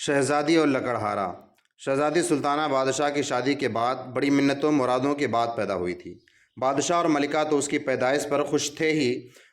شہزادی اور لکڑہارا۔ شہزادی سلطانہ بادشاہ کی شادی کے بعد بڑی منتوں مرادوں کے بعد پیدا ہوئی تھی۔ بادشاہ اور ملکہ تو اس کی پیدائش پر خوش تھے ہی،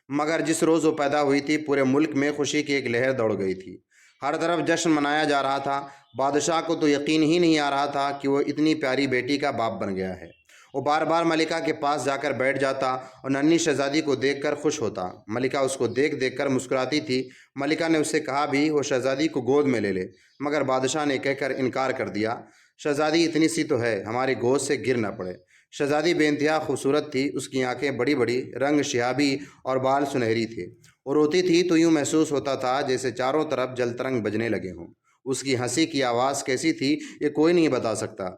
مگر جس روز وہ پیدا ہوئی تھی پورے ملک میں خوشی کی ایک لہر دوڑ گئی تھی۔ ہر طرف جشن منایا جا رہا تھا۔ بادشاہ کو تو یقین ہی نہیں آ رہا تھا کہ وہ اتنی پیاری بیٹی کا باپ بن گیا ہے۔ وہ بار بار ملکہ کے پاس جا کر بیٹھ جاتا اور ننھی شہزادی کو دیکھ کر خوش ہوتا۔ ملکہ اس کو دیکھ دیکھ کر مسکراتی تھی۔ ملکہ نے اس سے کہا بھی وہ شہزادی کو گود میں لے لے، مگر بادشاہ نے کہہ کر انکار کر دیا، شہزادی اتنی سی تو ہے، ہماری گود سے گر نہ پڑے۔ شہزادی بے انتہا خوبصورت تھی۔ اس کی آنکھیں بڑی بڑی، رنگ شیابی اور بال سنہری تھے۔ وہ روتی تھی تو یوں محسوس ہوتا تھا جیسے چاروں طرف جل ترنگ بجنے لگے ہوں۔ اس کی ہنسی کی آواز کیسی تھی یہ کوئی نہیں بتا سکتا،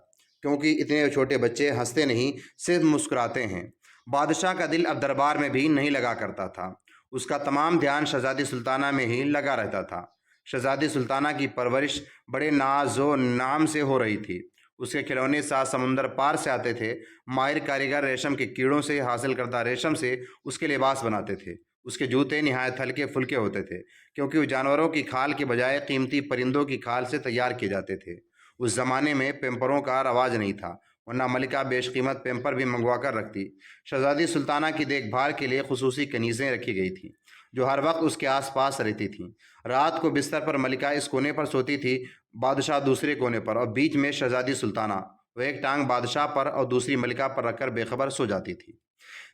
کیونکہ اتنے چھوٹے بچے ہنستے نہیں، صرف مسکراتے ہیں۔ بادشاہ کا دل اب دربار میں بھی نہیں لگا کرتا تھا۔ اس کا تمام دھیان شہزادی سلطانہ میں ہی لگا رہتا تھا۔ شہزادی سلطانہ کی پرورش بڑے ناز و نام سے ہو رہی تھی۔ اس کے کھلونے ساتھ سمندر پار سے آتے تھے۔ ماہر کاریگر ریشم کے کیڑوں سے حاصل کردہ ریشم سے اس کے لباس بناتے تھے۔ اس کے جوتے نہایت ہلکے پھلکے ہوتے تھے، کیونکہ وہ جانوروں کی کھال کے بجائے قیمتی پرندوں کی کھال سے تیار کیے جاتے تھے۔ اس زمانے میں پیمپروں کا رواج نہیں تھا، ورنہ ملکہ بیش قیمت پیمپر بھی منگوا کر رکھتی۔ شہزادی سلطانہ کی دیکھ بھال کے لیے خصوصی کنیزیں رکھی گئی تھیں، جو ہر وقت اس کے آس پاس رہتی تھیں۔ رات کو بستر پر ملکہ اس کونے پر سوتی تھی، بادشاہ دوسرے کونے پر، اور بیچ میں شہزادی سلطانہ۔ وہ ایک ٹانگ بادشاہ پر اور دوسری ملکہ پر رکھ کر بے خبر سو جاتی تھی۔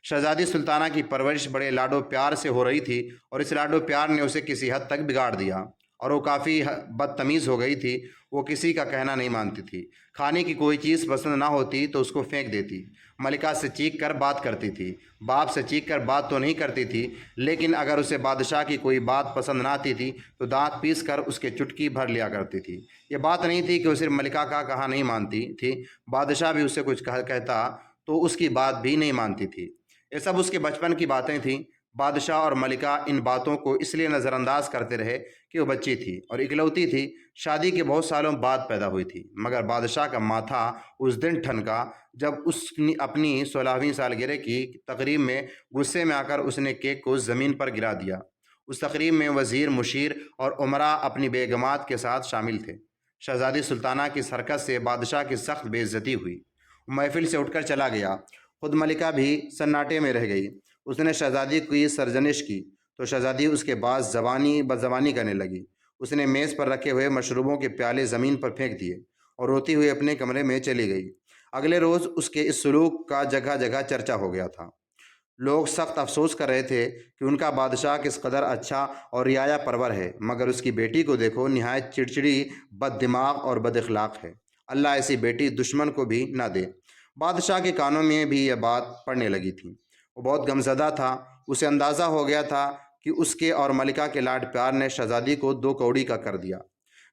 شہزادی سلطانہ کی پرورش بڑے لاڈو پیار سے ہو رہی تھی، اور اس لاڈو پیار نے اسے کسی حد تک بگاڑ دیا، اور وہ کافی بدتمیز ہو گئی تھی۔ وہ کسی کا کہنا نہیں مانتی تھی۔ کھانے کی کوئی چیز پسند نہ ہوتی تو اس کو پھینک دیتی۔ ملکہ سے چیخ کر بات کرتی تھی، باپ سے چیخ کر بات تو نہیں کرتی تھی، لیکن اگر اسے بادشاہ کی کوئی بات پسند نہ آتی تھی تو دانت پیس کر اس کے چٹکی بھر لیا کرتی تھی۔ یہ بات نہیں تھی کہ وہ صرف ملکہ کا کہا نہیں مانتی تھی، بادشاہ بھی اسے کچھ کہتا تو اس کی بات بھی نہیں مانتی تھی۔ یہ سب اس کے بچپن کی باتیں تھیں۔ بادشاہ اور ملکہ ان باتوں کو اس لیے نظر انداز کرتے رہے کہ وہ بچی تھی اور اکلوتی تھی، شادی کے بہت سالوں بعد پیدا ہوئی تھی۔ مگر بادشاہ کا ماتھا اس دن ٹھنکا جب اس نے اپنی 16ویں سالگرہ کی تقریب میں غصے میں آ کر اس نے کیک کو زمین پر گرا دیا۔ اس تقریب میں وزیر، مشیر اور امراء اپنی بیگمات کے ساتھ شامل تھے۔ شہزادی سلطانہ کی اس حرکت سے بادشاہ کی سخت بے عزتی ہوئی۔ وہ محفل سے اٹھ کر چلا گیا۔ خود ملکہ بھی سناٹے میں رہ گئی۔ اس نے شہزادی کی سرزنش کی تو شہزادی اس کے بعد بدزبانی کرنے لگی۔ اس نے میز پر رکھے ہوئے مشروبوں کے پیالے زمین پر پھینک دیے اور روتی ہوئی اپنے کمرے میں چلی گئی۔ اگلے روز اس کے اس سلوک کا جگہ جگہ چرچا ہو گیا تھا۔ لوگ سخت افسوس کر رہے تھے کہ ان کا بادشاہ کس قدر اچھا اور رعایا پرور ہے، مگر اس کی بیٹی کو دیکھو، نہایت چڑچڑی، بد دماغ اور بد اخلاق ہے۔ اللہ ایسی بیٹی دشمن کو بھی نہ دے۔ بادشاہ کے کانوں میں بھی یہ بات پڑنے لگی تھی۔ وہ بہت غمزدہ تھا۔ اسے اندازہ ہو گیا تھا کہ اس کے اور ملکہ کے لاڈ پیار نے شہزادی کو دو کوڑی کا کر دیا۔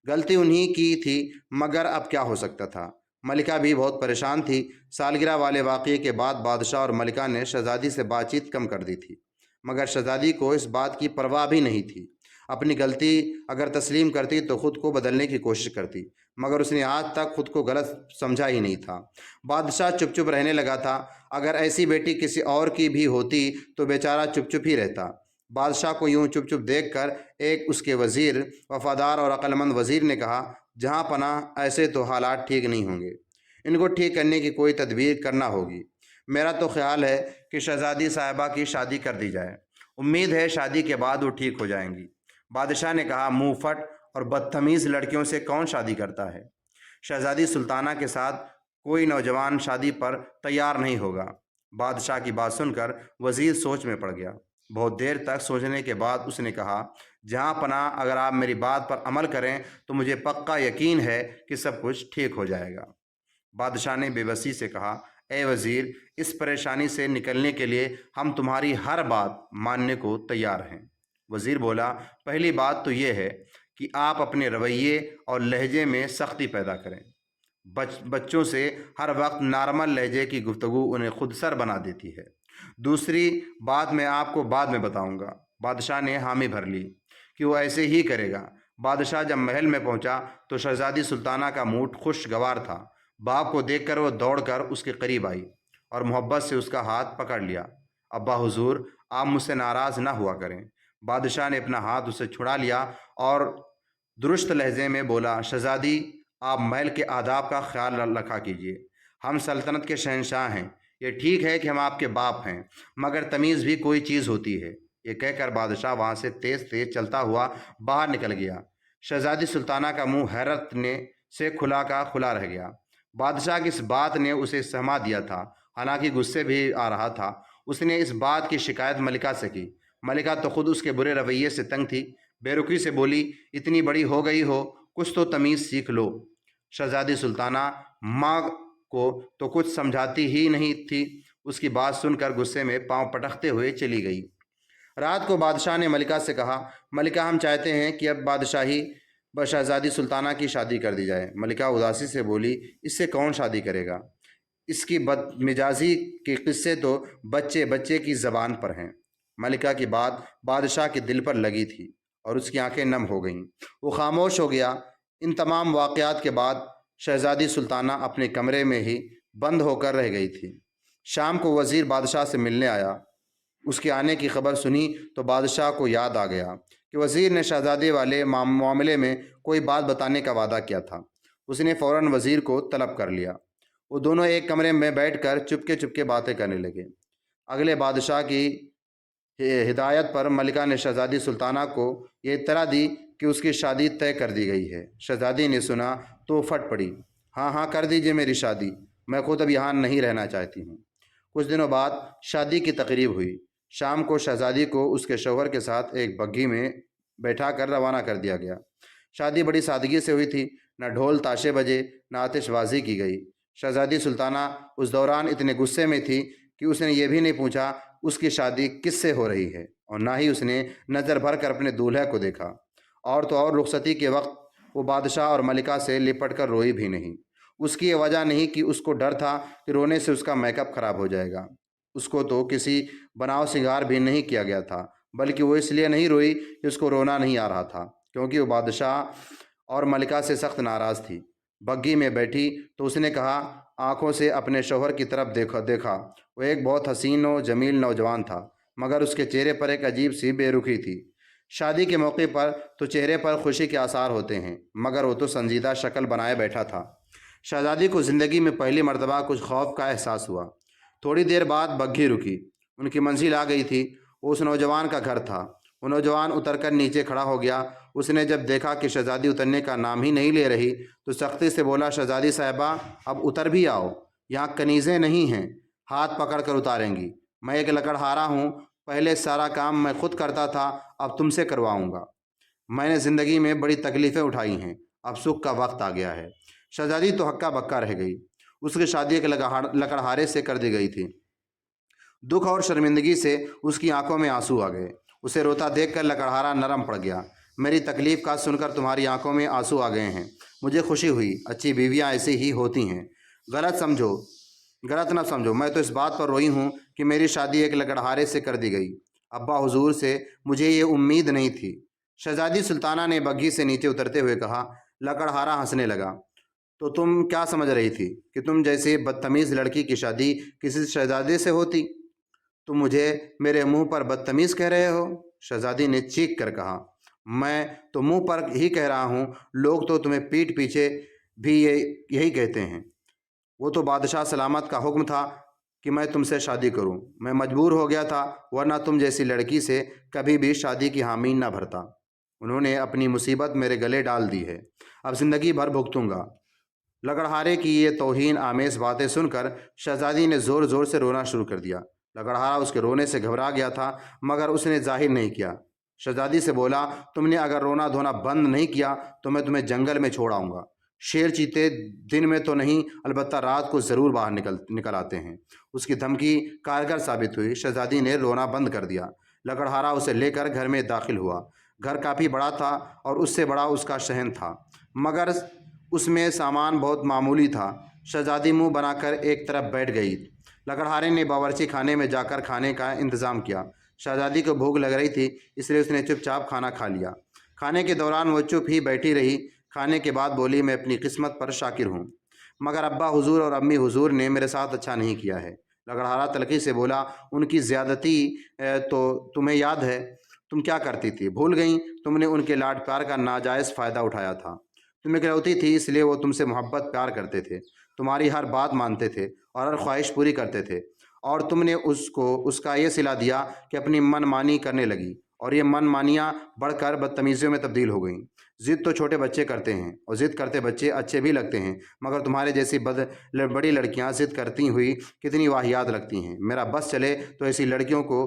غلطی انہی کی تھی، مگر اب کیا ہو سکتا تھا۔ ملکہ بھی بہت پریشان تھی۔ سالگرہ والے واقعے کے بعد بادشاہ اور ملکہ نے شہزادی سے بات چیت کم کر دی تھی، مگر شہزادی کو اس بات کی پرواہ بھی نہیں تھی۔ اپنی غلطی اگر تسلیم کرتی تو خود کو بدلنے کی کوشش کرتی، مگر اس نے آج تک خود کو غلط سمجھا ہی نہیں تھا۔ بادشاہ چپ چپ رہنے لگا تھا۔ اگر ایسی بیٹی کسی اور کی بھی ہوتی تو بیچارہ چپ چپ ہی رہتا۔ بادشاہ کو یوں چپ چپ دیکھ کر ایک اس کے وزیر، وفادار اور عقل مند وزیر نے کہا، جہاں پناہ ایسے تو حالات ٹھیک نہیں ہوں گے، ان کو ٹھیک کرنے کی کوئی تدبیر کرنا ہوگی۔ میرا تو خیال ہے کہ شہزادی صاحبہ کی شادی کر دی جائے، امید ہے شادی کے بعد وہ ٹھیک ہو جائیں گی۔ بادشاہ نے کہا، منہ پھٹ اور بدتمیز لڑکیوں سے کون شادی کرتا ہے؟ شہزادی سلطانہ کے ساتھ کوئی نوجوان شادی پر تیار نہیں ہوگا۔ بادشاہ کی بات سن کر وزیر سوچ میں پڑ گیا۔ بہت دیر تک سوچنے کے بعد اس نے کہا، جہاں پناہ اگر آپ میری بات پر عمل کریں تو مجھے پکا یقین ہے کہ سب کچھ ٹھیک ہو جائے گا۔ بادشاہ نے بے بسی سے کہا، اے وزیر، اس پریشانی سے نکلنے کے لیے ہم تمہاری ہر بات ماننے کو تیار ہیں۔ وزیر بولا، پہلی بات تو یہ ہے کہ آپ اپنے رویے اور لہجے میں سختی پیدا کریں۔ بچوں سے ہر وقت نارمل لہجے کی گفتگو انہیں خود سر بنا دیتی ہے۔ دوسری بات میں آپ کو بعد میں بتاؤں گا۔ بادشاہ نے حامی بھر لی کہ وہ ایسے ہی کرے گا۔ بادشاہ جب محل میں پہنچا تو شہزادی سلطانہ کا موڈ خوشگوار تھا۔ باپ کو دیکھ کر وہ دوڑ کر اس کے قریب آئی اور محبت سے اس کا ہاتھ پکڑ لیا۔ ابا حضور، آپ مجھ سے ناراض نہ ہوا کریں۔ بادشاہ نے اپنا ہاتھ اسے چھڑا لیا اور दुरुस्त लहजे में बोला, शहजादी आप महल के आदाब का ख्याल रखा कीजिए। हम सल्तनत के शहंशाह हैं। ये ठीक है कि हम आपके बाप हैं, मगर तमीज़ भी कोई चीज़ होती है। ये कहकर बादशाह वहाँ से तेज़ तेज़ चलता हुआ बाहर निकल गया। शहजादी सुल्ताना का मुंह हैरत ने से खुला का खुला रह गया। बादशाह की इस बात ने उसे सहमा दिया था, हालांकि गुस्से भी आ रहा था। उसने इस बात की शिकायत मलिका से की। मलिका तो खुद उसके बुरे रवैये से तंग थी। बेरुखी से बोली, इतनी बड़ी हो गई हो, कुछ तो तमीज़ सीख लो। शहजादी सुल्ताना माँ को तो कुछ समझाती ही नहीं थी। उसकी बात सुनकर गुस्से में पांव पटकते हुए चली गई। रात को बादशाह ने मलिका से कहा, मलिका हम चाहते हैं कि अब बादशाही शहजादी सुल्ताना की शादी कर दी जाए। मलिका उदासी से बोली, इससे कौन शादी करेगा? इसकी बदमिजाजी के किस्से तो बच्चे बच्चे की ज़बान पर हैं। मलिका की बात बादशाह के दिल पर लगी थी और उसकी आंखें नम हो गईं। वो खामोश हो गया। इन तमाम वाक़यात के बाद शहजादी सुल्ताना अपने कमरे में ही बंद होकर रह गई थी। शाम को वज़ीर बादशाह से मिलने आया। उसके आने की खबर सुनी तो बादशाह को याद आ गया कि वज़ीर ने शहज़ादे वाले मामले में कोई बात बताने का वादा किया था। उसने फ़ौरन वज़ीर को तलब कर लिया। वो दोनों एक कमरे में बैठकर चुपके चुपके बातें करने लगे। अगले बादशाह की हिदायत पर मलिका ने शहज़ादी सुल्ताना को ये इत्तला दी कि उसकी शादी तय कर दी गई है। शहज़ादी ने सुना तो फट पड़ी, हाँ हाँ कर दीजिए मेरी शादी, मैं खुद अब यहाँ नहीं रहना चाहती हूँ। कुछ दिनों बाद शादी की तकरीब हुई। शाम को शहज़ादी को उसके शौहर के साथ एक बग्घी में बैठा कर रवाना कर दिया गया। शादी बड़ी सादगी से हुई थी। न ढोल ताशे बजे, न आतिशबाजी की गई। शहज़ादी सुल्ताना उस दौरान इतने गुस्से में थी कि उसने ये भी नहीं पूछा उसकी शादी किससे हो रही है, और ना ही उसने नज़र भर कर अपने दूल्हे को देखा। और तो और रुखसती के वक्त वो बादशाह और मलिका से लिपट कर रोई भी नहीं। उसकी ये वजह नहीं कि उसको डर था कि रोने से उसका मेकअप ख़राब हो जाएगा। उसको तो किसी बनाव सिंगार भी नहीं किया गया था, बल्कि वो इसलिए नहीं रोई कि उसको रोना नहीं आ रहा था, क्योंकि वो बादशाह और मलिका से सख्त नाराज़ थी। बग्घी में बैठी तो उसने कहा, आंखों से अपने शौहर की तरफ देखा। वो एक बहुत हसीन और जमील नौजवान था, मगर उसके चेहरे पर एक अजीब सी बेरुखी थी। शादी के मौके पर तो चेहरे पर खुशी के आसार होते हैं, मगर वो तो संजीदा शक्ल बनाए बैठा था। शहजादी को ज़िंदगी में पहली मर्तबा कुछ खौफ का एहसास हुआ। थोड़ी देर बाद बग्घी रुकी। उनकी मंजिल आ गई थी। वो उस नौजवान का घर था। वो नौजवान उतरकर नीचे खड़ा हो गया। उसने जब देखा कि शहजादी उतरने का नाम ही नहीं ले रही तो सख्ती से बोला, शहजादी साहिबा अब उतर भी आओ, यहाँ कनीज़ें नहीं हैं, हाथ पकड़ कर उतारेंगी। मैं एक लकड़हारा हूँ, पहले सारा काम मैं खुद करता था, अब तुमसे करवाऊँगा। मैंने ज़िंदगी में बड़ी तकलीफ़ें उठाई हैं, अब सुख का वक्त आ गया है। शहजादी तो हक्का बक्का रह गई। उसकी शादी एक लकड़हारे से कर दी गई थी। दुख और शर्मिंदगी से उसकी आंखों में आंसू आ गए। उसे रोता देखकर लकड़हारा नरम पड़ गया। मेरी तकलीफ़ का सुनकर तुम्हारी आंखों में आंसू आ गए हैं, मुझे खुशी हुई। अच्छी बीवियां ऐसी ही होती हैं। गलत न समझो, मैं तो इस बात पर रोई हूँ कि मेरी शादी एक लकड़हारे से कर दी गई। अब्बा हुजूर से मुझे ये उम्मीद नहीं थी। शहजादी सुल्ताना ने बग्घी से नीचे उतरते हुए कहा। लकड़हारा हंसने लगा। तो तुम क्या समझ रही थी कि तुम जैसी बदतमीज़ लड़की की शादी किसी शहजादे से होती? तुम मुझे मेरे मुंह पर बदतमीज़ कह रहे हो? शहजादी ने चीख कर कहा। मैं तो मुंह पर ही कह रहा हूँ, लोग तो तुम्हें पीठ पीछे भी यही कहते हैं। वो तो बादशाह सलामत का हुक्म था कि मैं तुमसे शादी करूं। मैं मजबूर हो गया था, वरना तुम जैसी लड़की से कभी भी शादी की हामी न भरता। उन्होंने अपनी मुसीबत मेरे गले डाल दी है, अब ज़िंदगी भर भुगतूंगा। लकड़हारे की ये तौहीन आमेज़ बातें सुनकर शहजादी ने ज़ोर ज़ोर से रोना शुरू कर दिया। लकड़हारा उसके रोने से घबरा गया था, मगर उसने जाहिर नहीं किया। शहजादी से बोला, तुमने अगर रोना धोना बंद नहीं किया तो मैं तुम्हें जंगल में छोड़ आऊँगा। शेर चीते दिन में तो नहीं, अलबत्ता रात को ज़रूर बाहर निकल आते हैं। उसकी धमकी कारगर साबित हुई। शहजादी ने रोना बंद कर दिया। लकड़हारा उसे लेकर घर में दाखिल हुआ। घर काफ़ी बड़ा था और उससे बड़ा उसका शहन था, मगर उसमें सामान बहुत मामूली था। शहजादी मुंह बनाकर एक तरफ बैठ गई। लकड़हारे ने बावर्ची खाने में जाकर खाने का इंतज़ाम किया। शहजादी को भूख लग रही थी, इसलिए उसने चुपचाप खाना खा लिया। खाने के दौरान वो चुप ही बैठी रही। खाने के बाद बोली, मैं अपनी किस्मत पर शाकिर हूँ, मगर अब्बा हुजूर और अम्मी हुजूर ने मेरे साथ अच्छा नहीं किया है। लकड़हारा तलखी से बोला, उनकी ज़्यादती तो तुम्हें याद है। तुम क्या करती थी? भूल गई? तुमने उनके लाड प्यार का नाजायज़ फ़ायदा उठाया था। तुम इकलौती थी, इसलिए वो तुमसे मोहब्बत प्यार करते थे, तुम्हारी हर बात मानते थे और हर ख्वाहिश पूरी करते थे। और तुमने उसको उसका ये सिला दिया कि अपनी मनमानी करने लगी, और ये मनमानियाँ बढ़कर बदतमीज़ियों में तब्दील हो गईं। ज़िद तो छोटे बच्चे करते हैं, और ज़िद करते बच्चे अच्छे भी लगते हैं, मगर तुम्हारे जैसी बड़ी लड़कियां ज़िद करती हुई कितनी वाहियात लगती हैं। मेरा बस चले तो ऐसी लड़कियों को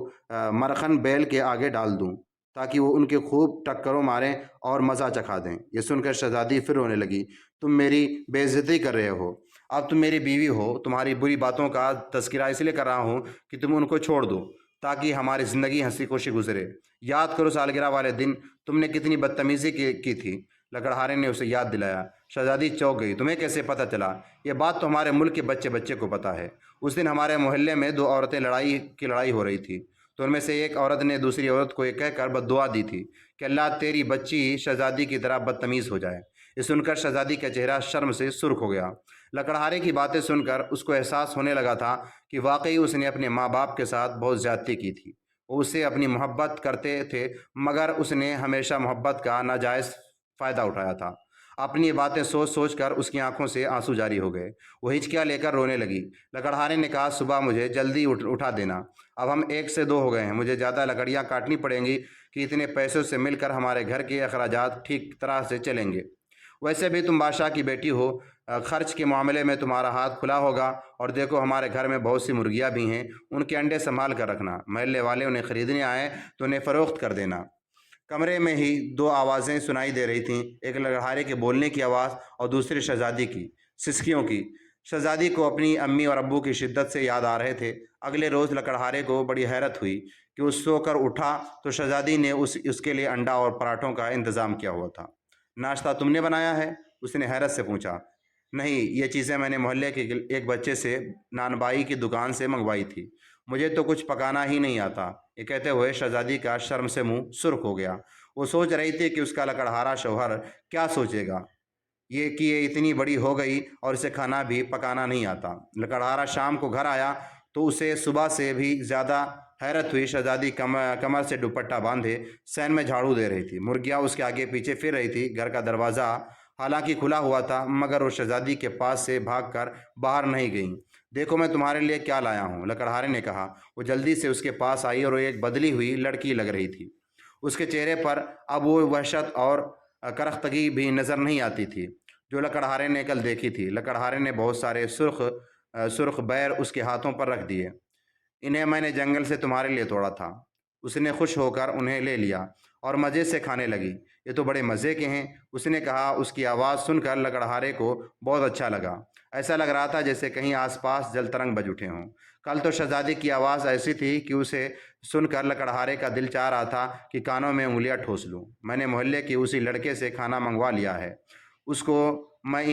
मरखन बैल के आगे डाल दूं, ताकि वो उनके खूब टक्करों मारें और मज़ा चखा दें। ये सुनकर शहज़ादी फिर रोने लगी। तुम मेरी बेइज्जती कर रहे हो। अब तुम मेरी बीवी हो, तुम्हारी बुरी बातों का तज़किरा इसलिए कर रहा हूँ कि तुम उनको छोड़ दो, ताकि हमारी ज़िंदगी हंसी खुशी गुजरे। याद करो सालगिरह वाले दिन तुमने कितनी बदतमीज़ी की थी। लकड़हारे ने उसे याद दिलाया। शहज़ादी चौंक गई। तुम्हें कैसे पता चला? ये बात तो हमारे मुल्क के बच्चे बच्चे को पता है। उस दिन हमारे मोहल्ले में दो औरतें लड़ाई हो रही थी, तो उनमें से एक औरत ने दूसरी औरत को ये कहकर बद्दुआ दी थी कि अल्लाह तेरी बच्ची शहज़ादी की तरह बदतमीज़ हो जाए। ये सुनकर शहज़ादी का चेहरा शर्म से सुर्ख हो गया। लकड़हारे की बातें सुनकर उसको एहसास होने लगा था कि वाकई उसने अपने माँ बाप के साथ बहुत ज़्यादती की थी। वो उससे अपनी मोहब्बत करते थे, मगर उसने हमेशा मोहब्बत का नाजायज़ फ़ायदा उठाया था। अपनी ये बातें सोच सोच कर उसकी आंखों से आंसू जारी हो गए। वो हिचकियाँ लेकर रोने लगी। लकड़हारे ने कहा, सुबह मुझे जल्दी उठा देना। अब हम एक से दो हो गए हैं। मुझे ज़्यादा लकड़ियाँ काटनी पड़ेंगी कि इतने पैसों से मिलकर हमारे घर के अखराजात ठीक तरह से चलेंगे। वैसे भी तुम बादशाह की बेटी हो, खर्च के मामले में तुम्हारा हाथ खुला होगा। और देखो, हमारे घर में बहुत सी मुर्गियाँ भी हैं, उनके अंडे संभाल कर रखना। महल्ले वाले उन्हें ख़रीदने आए तो उन्हें फ़रोख्त कर देना। कमरे में ही दो आवाज़ें सुनाई दे रही थीं, एक लकड़हारे के बोलने की आवाज़ और दूसरी शहज़ादी की सिसकियों की। शहज़ादी को अपनी अम्मी और अब्बू की शिद्दत से याद आ रहे थे। अगले रोज़ लकड़हारे को बड़ी हैरत हुई कि वो सोकर उठा तो शहज़ादी ने उसके लिए अंडा और पराठों का इंतज़ाम किया हुआ था। नाश्ता तुमने बनाया है? उसने हैरत से पूछा। नहीं, ये चीज़ें मैंने मोहल्ले के एक बच्चे से नानबाई की दुकान से मंगवाई थी। मुझे तो कुछ पकाना ही नहीं आता। ये कहते हुए शहज़ादी का शर्म से मुंह सुर्ख हो गया। वो सोच रही थी कि उसका लकड़हारा शौहर क्या सोचेगा, ये कि ये इतनी बड़ी हो गई और इसे खाना भी पकाना नहीं आता। लकड़हारा शाम को घर आया तो उसे सुबह से भी ज़्यादा हैरत हुई। शहज़ादी कमर से दुपट्टा बांधे सैन में झाड़ू दे रही थी। मुर्गियाँ उसके आगे पीछे फिर रही थी। घर का दरवाज़ा हालांकि खुला हुआ था, मगर वो शहज़ादी के पास से भागकर बाहर नहीं गईं। देखो, मैं तुम्हारे लिए क्या लाया हूँ, लकड़हारे ने कहा। वो जल्दी से उसके पास आई और वो एक बदली हुई लड़की लग रही थी। उसके चेहरे पर अब वो वहशत और करख्तगी भी नज़र नहीं आती थी जो लकड़हारे ने कल देखी थी। लकड़हारे ने बहुत सारे सुर्ख बैर उसके हाथों पर रख दिए। इन्हें मैंने जंगल से तुम्हारे लिए तोड़ा था। उसने खुश होकर उन्हें ले लिया और मज़े से खाने लगी। ये तो बड़े मज़े के हैं, उसने कहा। उसकी आवाज़ सुनकर लकड़हारे को बहुत अच्छा लगा। ऐसा लग रहा था जैसे कहीं आसपास जल तरंग बज उठे हों। कल तो शहज़ादी की आवाज़ ऐसी थी कि उसे सुनकर लकड़हारे का दिल चाह रहा था कि कानों में उंगलियां ठोस लूं। मैंने मोहल्ले के उसी लड़के से खाना मंगवा लिया है। उसको मैं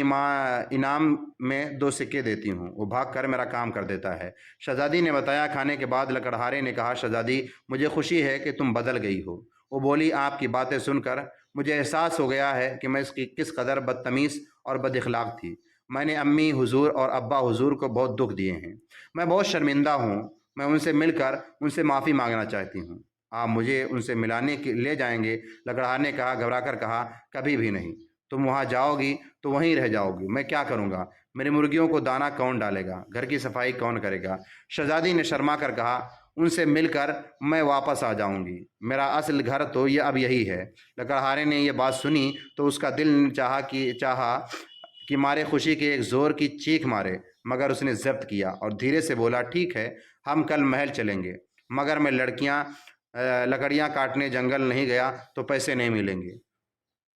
इनाम में 2 सिक्के देती हूँ, वो भाग कर मेरा काम कर देता है। शहज़ादी ने बताया। खाने के बाद लकड़हारे ने कहा, शहज़ादी, मुझे खुशी है कि तुम बदल गई हो। वो बोली, आपकी बातें सुनकर मुझे एहसास हो गया है कि मैं इसकी किस कदर बदतमीज़ और बदअखलाक थी। मैंने अम्मी हुजूर और अब्बा हुजूर को बहुत दुख दिए हैं। मैं बहुत शर्मिंदा हूँ। मैं उनसे मिलकर उनसे माफ़ी मांगना चाहती हूँ। आप मुझे उनसे मिलाने के ले जाएंगे? लकड़हारे ने कहा, घबरा कर कहा, कभी भी नहीं। तुम वहाँ जाओगी तो वहीं रह जाओगी। मैं क्या करूँगा? मेरी मुर्गियों को दाना कौन डालेगा? घर की सफाई कौन करेगा? शहज़ादी ने शर्मा कर कहा, उनसे मिलकर मैं वापस आ जाऊंगी। मेरा असल घर तो ये अब यही है। लकड़हारे ने यह बात सुनी तो उसका दिल चाहा कि मारे खुशी के एक ज़ोर की चीख मारे, मगर उसने ज़ब्त किया और धीरे से बोला, ठीक है, हम कल महल चलेंगे, मगर मैं लकड़ियाँ काटने जंगल नहीं गया तो पैसे नहीं मिलेंगे।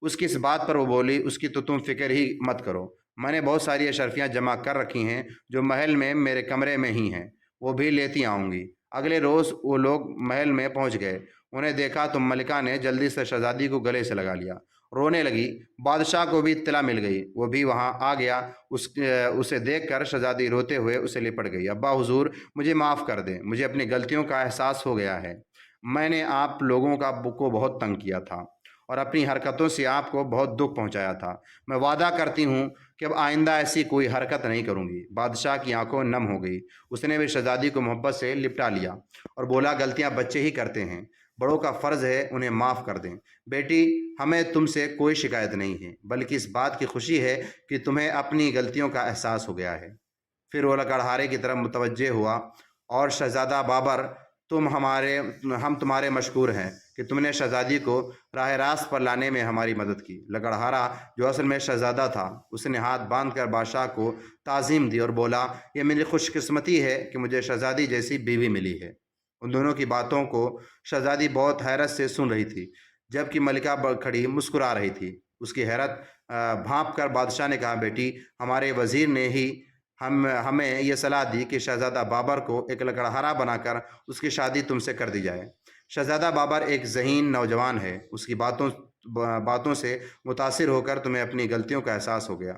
उसकी इस बात पर वो बोली, उसकी तो तुम फिक्र ही मत करो। मैंने बहुत सारी अशरफियाँ जमा कर रखी हैं जो महल में मेरे कमरे में ही हैं, वो भी लेती आऊँगी। अगले रोज़ वो लोग महल में पहुँच गए। उन्हें देखा तो मलिका ने जल्दी से शहज़ादी को गले से लगा लिया, रोने लगी। बादशाह को भी इत्तला मिल गई, वो भी वहाँ आ गया। उसे देखकर शहज़ादी रोते हुए उसे लिपट गई। अब्बा हुजूर, मुझे माफ़ कर दें, मुझे अपनी गलतियों का एहसास हो गया है। मैंने आप लोगों को बहुत तंग किया था और अपनी हरकतों से आपको बहुत दुख पहुंचाया था। मैं वादा करती हूँ कि अब आइंदा ऐसी कोई हरकत नहीं करूँगी। बादशाह की आंखों नम हो गई। उसने भी शहज़ादी को मोहब्बत से लिपटा लिया और बोला, गलतियाँ बच्चे ही करते हैं, بڑوں کا فرض ہے انہیں معاف کر دیں۔ بیٹی، ہمیں تم سے کوئی شکایت نہیں ہے، بلکہ اس بات کی خوشی ہے کہ تمہیں اپنی غلطیوں کا احساس ہو گیا ہے۔ پھر وہ لکڑہارے کی طرف متوجہ ہوا، اور شہزادہ بابر، ہم تمہارے مشکور ہیں کہ تم نے شہزادی کو راہ راست پر لانے میں ہماری مدد کی۔ لکڑہارا، جو اصل میں شہزادہ تھا، اس نے ہاتھ باندھ کر بادشاہ کو تعظیم دی اور بولا، یہ میری خوش قسمتی ہے کہ مجھے شہزادی جیسی بیوی ملی ہے۔ ان دونوں کی باتوں کو شہزادی بہت حیرت سے سن رہی تھی، جبکہ ملکہ کھڑی مسکرا رہی تھی۔ اس کی حیرت بھانپ کر بادشاہ نے کہا، بیٹی، ہمارے وزیر نے ہی ہمیں یہ صلاح دی کہ شہزادہ بابر کو ایک لکڑہارا بنا کر اس کی شادی تم سے کر دی جائے۔ شہزادہ بابر ایک ذہین نوجوان ہے، اس کی باتوں سے متاثر ہو کر تمہیں اپنی غلطیوں کا احساس ہو گیا۔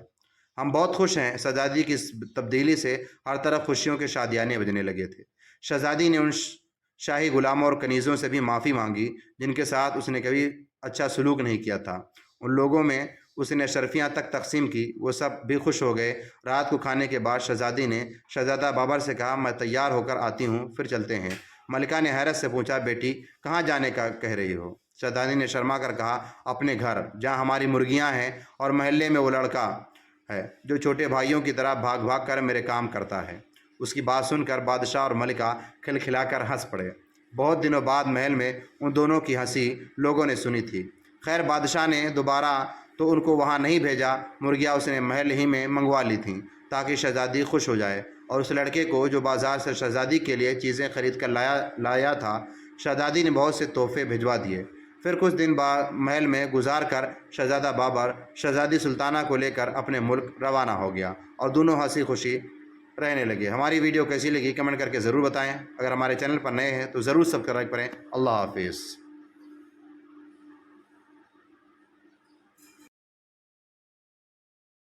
ہم بہت خوش ہیں۔ شہزادی کی اس تبدیلی سے ہر طرف خوشیوں کے شادیانے بجنے لگے تھے۔ شہزادی نے ان شاہی غلاموں اور کنیزوں سے بھی معافی مانگی جن کے ساتھ اس نے کبھی اچھا سلوک نہیں کیا تھا۔ ان لوگوں میں اس نے اشرفیاں تک تقسیم کی، وہ سب بھی خوش ہو گئے۔ رات کو کھانے کے بعد شہزادی نے شہزادہ بابر سے کہا، میں تیار ہو کر آتی ہوں، پھر چلتے ہیں۔ ملکہ نے حیرت سے پوچھا، بیٹی، کہاں جانے کا کہہ رہی ہو؟ شہزادی نے شرما کر کہا، اپنے گھر، جہاں ہماری مرغیاں ہیں، اور محلے میں وہ لڑکا ہے جو چھوٹے بھائیوں کی طرح بھاگ بھاگ کر میرے کام کرتا ہے۔ اس کی بات سن کر بادشاہ اور ملکہ کھلکھلا کر ہنس پڑے۔ بہت دنوں بعد محل میں ان دونوں کی ہنسی لوگوں نے سنی تھی۔ خیر، بادشاہ نے دوبارہ تو ان کو وہاں نہیں بھیجا۔ مرغیاں اس نے محل ہی میں منگوا لی تھیں تاکہ شہزادی خوش ہو جائے، اور اس لڑکے کو جو بازار سے شہزادی کے لیے چیزیں خرید کر لایا تھا، شہزادی نے بہت سے تحفے بھجوا دیے۔ پھر کچھ دن بعد محل میں گزار کر شہزادہ بابر شہزادی سلطانہ کو لے کر اپنے ملک روانہ ہو گیا، اور دونوں ہنسی خوشی رہنے لگے۔ ہماری ویڈیو کیسی لگی کمنٹ کر کے ضرور بتائیں۔ اگر ہمارے چینل پر نئے ہیں تو ضرور سبسکرائب کریں۔ اللہ حافظ۔